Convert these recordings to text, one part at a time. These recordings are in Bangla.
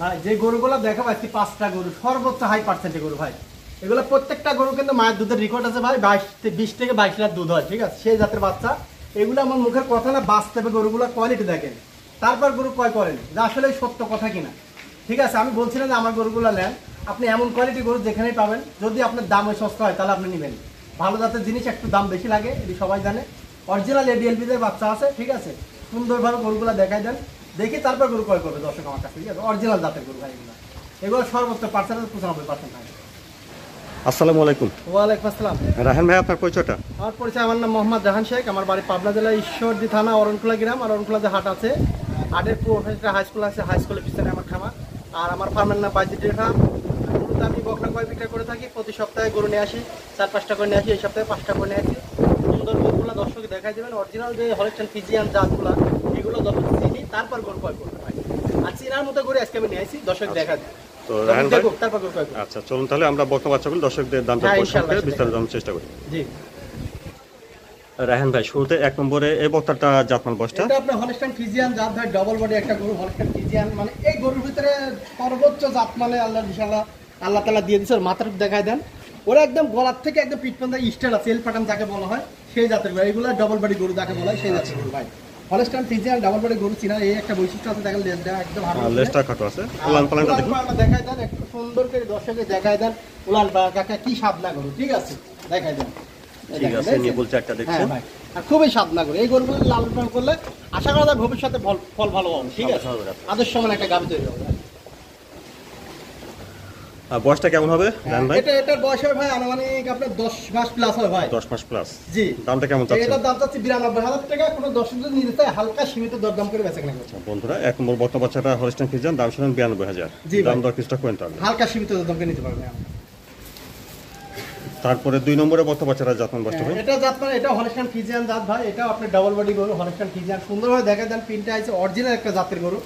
ভাই যে গরুগুলো দেখাবো আজকে 5টা গরু সর্বোচ্চ হাই পার্সেন্টের গরু ভাই। এগুলো প্রত্যেকটা গরু কিন্তু মায়ের দুধের রেকর্ড আছে ভাই, 20 থেকে 22 লিটার দুধ হয়, ঠিক আছে, সেই জাতের বাচ্চা। এগুলো আমার মুখের কথা না, বাস্তবে গরুগুলো কোয়ালিটি দেখেন, তারপর গরু ক্রয় করেন যে আসলে সত্য কথা কিনা, ঠিক আছে। আমি বলছি না যে আমার গরুগুলো নেন, আপনি এমন কোয়ালিটি গরু যেখানেই পাবেন, যদি আপনার দাম ওই সস্তা হয় তাহলে আপনি নেবেন। ভালো জাতের জিনিস একটু দাম বেশি লাগে, এটি সবাই জানে। অরিজিনাল এডিএলপিদের বাচ্চা আছে, ঠিক আছে, সুন্দরভাবে গরুগুলো দেখাই দেন, দেখি তারপর গরু ক্রয় করবে দর্শক আমার কাছে, ঠিক আছে। অরিজিনাল জাতের গরু ভাই এগুলো, এগুলো সর্বোচ্চ 95% হয়। আসসালামু আলাইকুম। ওয়ালাইকুম আসসালাম। রাহান ভাই, আপনার পরিচয়টা? আমার পরিচয়, আমার নাম মোহাম্মদ জাহান শেখ, আমার বাড়ি পাবনা জেলা ঈশ্বরদী থানা অরণখোলা গ্রাম। আর অরণখোলাতে হাট আছে, হাটের হাই স্কুল আছে, হাই স্কুলের পিছনে আমার খামার। আর আমার ফার্মের নাম বাইজিটের ফার্ম। গরুতে আমি বকনা কয় বিক্রি করে থাকি, প্রতি সপ্তাহে গরু নিয়ে আসি, 4-5টা করে নিয়ে আসি, এই সপ্তাহে 5টা করে নিয়ে আসি। সুন্দর গরুগুলো দর্শকে দেখাই দেবেন, অরিজিনাল যে হলস্টাইন ফ্রিজিয়ান জাতগুলো, এগুলো দর্শক চিনি তারপর গরু ক্রয় করতে হয়। আর চিনার মতো করে আজকে আমি নিয়ে আসি, দর্শক দেখা দেয়। তো রাহান ভাই, তারপর গরু ক্রয় করবো। আচ্ছা চলুন তাহলে আমরা বক্তব্য বাচ্চাগুলো দর্শকদের দামটা বিস্তারিত জানার চেষ্টা করি। জি রাহান ভাই, শুরুতে 1 নম্বরে এই বক্তাটা জাতমান বয়সটা? এটা আপনার হলস্টাইন ফ্রিজিয়ান জাত ভাই, ডবল বডি একটা গরু। হলস্টাইন ফ্রিজিয়ান মানে এই গরুর ভিতরে সর্বোচ্চ জাত মানে আল্লাহ তাআলা দিয়ে দিয়েছে। ওর মাথার দেখায় দেন, ওরা একদম গলার থেকে একদম পিঠ পর্যন্ত স্টাইল আছে, এল প্যাটার্ন যাকে বলা হয় সেই জাতের গরু। এগুলো ডবল বডি গরু যাকে বলা হয় সেই জাতের গরু ভাই। হলস্টাইন ফ্রিজিয়ান ডাবল বডি গরু চিনার এই একটা বৈশিষ্ট্য আছে, দেখেন লেজটা একদম ভালো, লেজটা খাটো আছে। উলান পালানটা দেখুন, দেখায় দেন একটু সুন্দর করে দর্শকে দেখায় দেন। উলান পালান কাকা কি সাদনা গরু, ঠিক আছে, দেখায় দেন। ঠিক আছে, নিপুল চারটা দেখছেন, ভাই আর খুবই সাদনা গরু। এই গরুগুলো লালন পালন করলে আশা করা যায় ভবিষ্যতে ফল ভালো হবে, ঠিক আছে, আদর্শ মানে একটা গাভী তৈরি হবে। বয়সটা কেমন হবে রাহান ভাই? এটার বয়স হবে ভাই আনুমানিক আপনার 10 মাস প্লাস হবে ভাই। 10 মাস প্লাস। জি। দামটা কেমন চাচ্ছেন? এটার দাম চাচ্ছি 92,000 টাকা। কোনো দর্শক যদি নিতে চায় হালকা সীমিত দরদাম করে বেচা কেনা করছে। বন্ধুরা, 1 নম্বর বক্তা বাচ্চাটা হলস্টাইন ফ্রিজিয়ান, দাম শুনেন 92,000। দাম দর কিছুটা করেন তাহলে হালকা সীমিত দরদাম করে নিতে পারবেন। তারপরে 2 নম্বরে বক্তা বাচ্চাটা জাতমান বয়সটা ভাই? এটা জাত মানে এটা হলস্টাইন ফ্রিজিয়ান জাত ভাই। এটা আপনার ডাবল বডি গরু, হলস্টাইন ফ্রিজিয়ান। সুন্দরভাবে দেখা দেন, প্রিন্টটা আছে অরিজিনাল একটা জাতের গরু,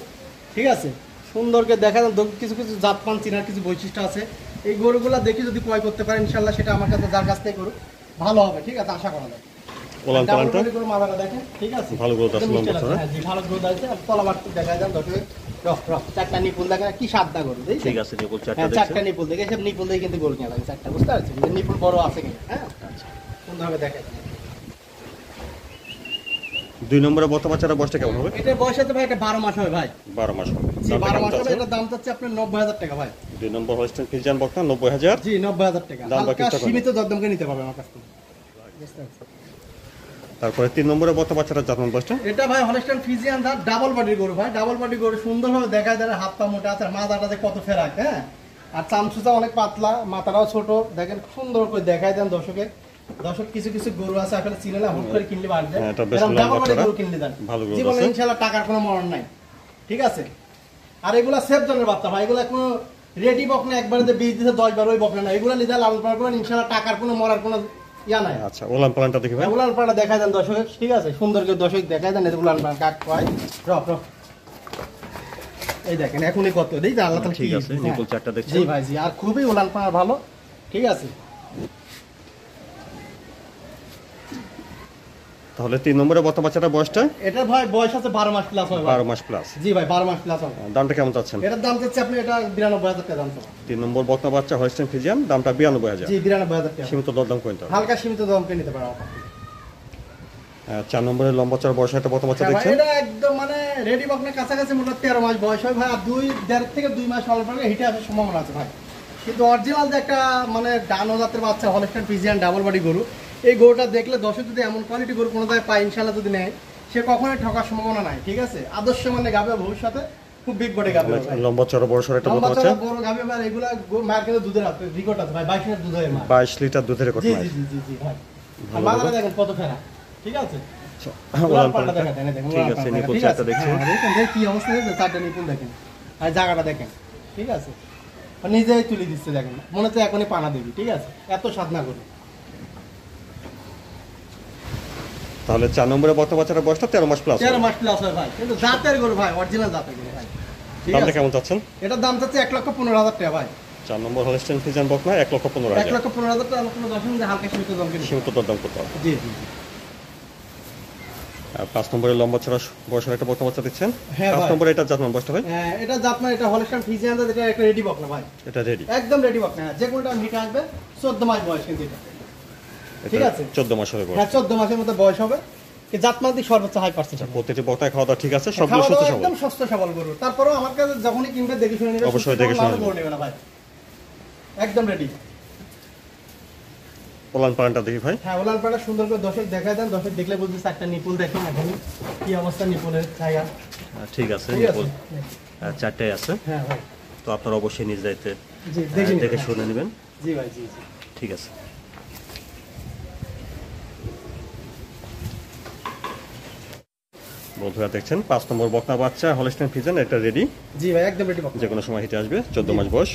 ঠিক আছে। সুন্দরকে দেখা দেন, কিছু কিছু জাতমান চিনার কিছু বৈশিষ্ট্য আছে। এই গরুগুলা দেখে যদি ক্রয় করতে পারেন ইনশাআল্লাহ, সেটা আমার কাছে যার কাছ থেকে গরু ভালো হবে, ঠিক আছে, আশা করা যায়। উলান পালানটা গরু মালাটা দেখেন, ঠিক আছে, ভালো গ্রোথ আছে, লম্বা চড়া। হ্যাঁ জি, ভালো গ্রোথ আছে। আর তলাবাট দেখা দেন দর্শক, চারটা নিপুল দেখেন, কি সাদা গরু, ঠিক আছে, নিপুল চারটা চারটা দেখছেন। নিপুল দেখে সব নিপুল দিয়ে কিন্তু গরু কেনা লাগে চারটা, বুঝতে পারছেন, নিপুল বড় আছে কিনা। হ্যাঁ আচ্ছা, সুন্দরভাবে দেখেন। 2 নম্বরে বক্তা বাচ্চাটা বয়সটা কেমন হবে? এটার বয়স আছে ভাই, এটা 12 মাস হবে ভাই। 12 মাস হবে। জি, দামটা 12 কেমন মাস হবে। চাচ্ছেন? এটার দাম চাচ্ছে আপনার 90,000 টাকা ভাই। 2 নম্বর হলস্টাইন ফ্রিজিয়ান বক্তা 90,000। জি, 90,000 টাকা। দাম হালকা বাকিটা কত? সীমিত দরদাম করে নিতে পারবে আমার কাছ থেকে, বুঝতে পারছেন। তারপরে 3 নম্বরে বক্তা বাচ্চাটা জাতমান বয়সটা? এটা ভাই হলস্টাইন ফ্রিজিয়ান জাত, ডাবল বডির গরু ভাই। ডাবল বডি গরু সুন্দরভাবে দেখায় দেয়, হাত পা মোটা আছে, মাথাটা যে কত ফেরাক, হ্যাঁ, আর চামচুচা অনেক পাতলা, মাথাটাও ছোট, দেখেন সুন্দর করে দেখায় দেন দর্শকের। দর্শক কিছু কিছু গরু আছে আসলে চিনে না, হুট করে কিনলে বাড়বে, এরকম ডাবল বডি গরু কিনলে দেন, জীবনে ইনশাআল্লাহ টাকার কোনো মরণ নাই, ঠিক আছে। আর এগুলা সেফ জনের বাচ্চা ভাই, এগুলা কোনো রেডি বকনা একবারে যে 20 দিতে 10 বার ওই বকনা না, এগুলা লিদা লালন পালন করে ইনশাআল্লাহ টাকার কোনো মরার কোনো ইয়া নাই। আচ্ছা, উলান পালানটা দেখি ভাই। উলান পালানটা দেখায় দেন দর্শক, ঠিক আছে, সুন্দর করে দর্শক দেখায় দেন। উলান পালান কাক কয় রক এই দেখেন এখনই কত দেই যে আল্লাহ তাআলা, ঠিক আছে, নিপুল চারটা দেখছেন। জি ভাই জি, আর খুবই উলান পালান ভালো, ঠিক আছে। তাহলে 3 নম্বরে বক্তা বাচ্চাটা বয়সটা? এটা ভাই বয়স আছে 12 মাস প্লাস হবে। 12 মাস প্লাস। জি ভাই, 12 মাস প্লাস হবে। দামটা কেমন চাচ্ছেন? এটার দাম চাচ্ছে আপনি, এটা 92,000 টাকা দাম চাচ্ছেন। 3 নম্বর বক্তা বাচ্চা হলস্টাইন ফ্রিজিয়ান, দামটা 92,000। জি, 92,000 টাকা। সীমিত দরদাম করেন তাহলে। হালকা সীমিত দাম করে নিতে পারো। 4 নম্বরে লম্বা চড়া বয়স একটা বক্তা বাচ্চা দেখছেন? এটা একদম মানে রেডি বকনের কাছাকাছি মোটা 13 মাস বয়স হয় ভাই। আর 1.5 থেকে 2 মাস অল্প পরে হিটে আসার সম্ভাবনা আছে ভাই। কিন্তু অরিজিনাল যে একটা মানে ডানো জাতের বাচ্চা হলস্টাইন ফ্রিজিয়ান ডাবল বডি গরু, এই গরুটা দেখলে দর্শক যদি এমন কোয়ালিটি গরু কোনো জায়গায় পায় ইনশাআল্লাহ যদি নেয়, সে কখনোই ঠকার সম্ভাবনা নাই, ঠিক আছে। আদর্শ মানে গাবে ভবিষ্যতে খুব বিগ বডি গাবে ভাই। লম্বা চড়া বয়সের একটা বক্তা বাচ্চা, বড় গাবে ভাই। এগুলা মার কিন্তু দুধের রেকর্ড আছে ভাই, 22 লিটার দুধ হয় মা। 22 লিটার দুধের রেকর্ড। জি জি জি জি ভাই। আর মাথাটা দেখেন কত ফেরা, ঠিক আছে। উলান পালানটা ঠিক আছে, নিপুল চারটা দেখছেন। দেখেন কি অবস্থা হয়েছে, চারটা নিপুল দেখেন, আর জায়গাটা দেখেন, ঠিক আছে। নিজেই তুলে দিচ্ছে দেখেন, মনে হচ্ছে এখনই পানা দেবি, ঠিক আছে, এত সাধনা করি। তাহলে 4 নম্বরে বক্তা বাচ্চাটা বয়সটা 13 মাস প্লাস। 13 মাস প্লাস হয় ভাই, কিন্তু জাতের গরু ভাই, অরিজিনাল জাতের গরু ভাই, ঠিক দামটা আছে। কেমন চাচ্ছেন? এটার দাম চাচ্ছে 1,15,000 টাকা ভাই। 4 নম্বর হলস্টাইন ফ্রিজিয়ান বকনা 1,15,000। 1,15,000 টাকা কোনো দর্শক হালকা সীমিত দাম কিনে সীমিত দরদাম করতে হবে। জি জি। আর 5 নম্বরে লম্বা চড়া বয়সের একটা বকনা বাচ্চা দিচ্ছেন। হ্যাঁ 5 ভাই। নম্বরে এটা জাতমান বয়সটা ভাই? হ্যাঁ, এটা জাতমান, এটা হলস্টাইন ফ্রিজিয়ান, এটা একটা রেডি বকনা ভাই, এটা রেডি, একদম রেডি বকনা। হ্যাঁ, যে কোনটা মিটে আসবে। 14 মাস বয়স কিন্তু এটা। ঠিক আছে, 14 মাস হবে বয়স। হ্যাঁ 14 মাসের মতো বয়স হবে। কি জাতমান দিয়ে সর্বোচ্চ হাই পার্সেন্ট। প্রতিটি বকনায় খাওয়া দাওয়া ঠিক আছে, সবগুলো খাওয়া সুস্থ দাওয়া সবল। একদম সুস্থ সবল গরু। তারপরেও আমার কাছে যখনই কিনবে দেখে শুনে নেবে, অবশ্যই দেখে শুনে গরু নেবে না ভাই, একদম রেডি। ওলান পালানটা দেখি ভাই। হ্যাঁ, ওলান পাড়া সুন্দর করে দর্শক দেখায় দেন। দর্শক দেখলে বুঝতে একটা নিপুল দেখেন এখন কি অবস্থা নিপুলের ছায়া। ঠিক আছে, ঠিক আছে? নিপুল চারটায় আছে। হ্যাঁ ভাই, তো আপনারা অবশ্যই নিজ দায়িত্বে জি দেখে দেখে নিন। শুনে নেবেন। জি ভাই, জি জি। ঠিক আছে। বন্ধুরা দেখছেন 5 নম্বর বকনা বাচ্চা হলস্টাইন ফ্রিজিয়ান, এটা রেডি, জি ভাই, একদম রেডি বকনা। যে কোনো সময় হিটে আসবে। 14 মাস বয়স।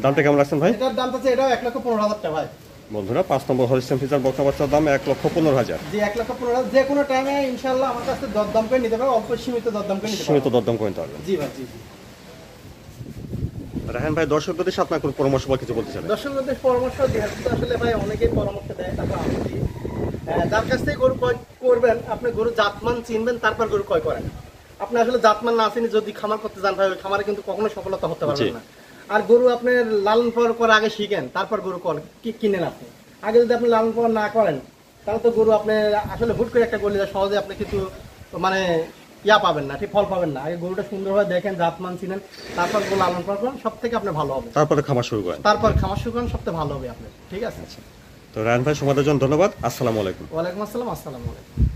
দামটা কেমন রাখছেন ভাই? এটার দাম আছে, এটাও 1,15,000 টাকা ভাই। বন্ধুরা 5 নম্বর হলস্টাইন ফ্রিজিয়ান বকনা বাচ্চার দাম 1,15,000। জি 1,15,000, যে কোনো টাইমে ইনশাআল্লাহ আমার কাছে দরদাম করে নিতে পারবে, অল্প সীমিত দরদাম করে নিতে সীমিত পারবে। দরদাম করে নিতে পারবেন। জি ভাই, জি জি। রায়হান ভাই, দর্শকদের সাথে আপনার কোনো পরামর্শ বা কিছু বলতে চান? দর্শকদের পরামর্শ দেওয়ার তো আসলে ভাই অনেকেই পরামর্শ দেয়, তারপর আমি দিই। যার কাছ থেকে গরু ক্রয় করবেন, আপনি গরু জাতমান চিনবেন, তারপর গরু ক্রয় করেন। আপনি আসলে জাতমান না চিনি যদি খামার করতে যান ভাই, ওই খামারে কিন্তু কখনো সফলতা হতে পারবেন না। আর গরু আপনি লালন পালন করে আগে শিখেন, তারপর গরু কিনেন। আপনি আগে যদি আপনি লালন পালন না করেন, তাহলে তো গরু আপনি আসলে হুট করে একটা গরু সহজে আপনি কিন্তু মানে ইয়া পাবেন না, ঠিক ফল পাবেন না। আগে গরুটা সুন্দরভাবে দেখেন, জাতমান চিনেন, তারপর গরু লালন পালন করেন, সব থেকে আপনি ভালো হবে। তারপরে খামার শুরু করেন। তারপর খামার শুরু করেন, সবথেকে ভালো হবে আপনার। ঠিক আছে। তো রায়হান ভাই, সময়ের জন্য ধন্যবাদ। আসসালামু আলাইকুম। ওয়ালাইকুম আসসালাম। আসসালামু আলাইকুম।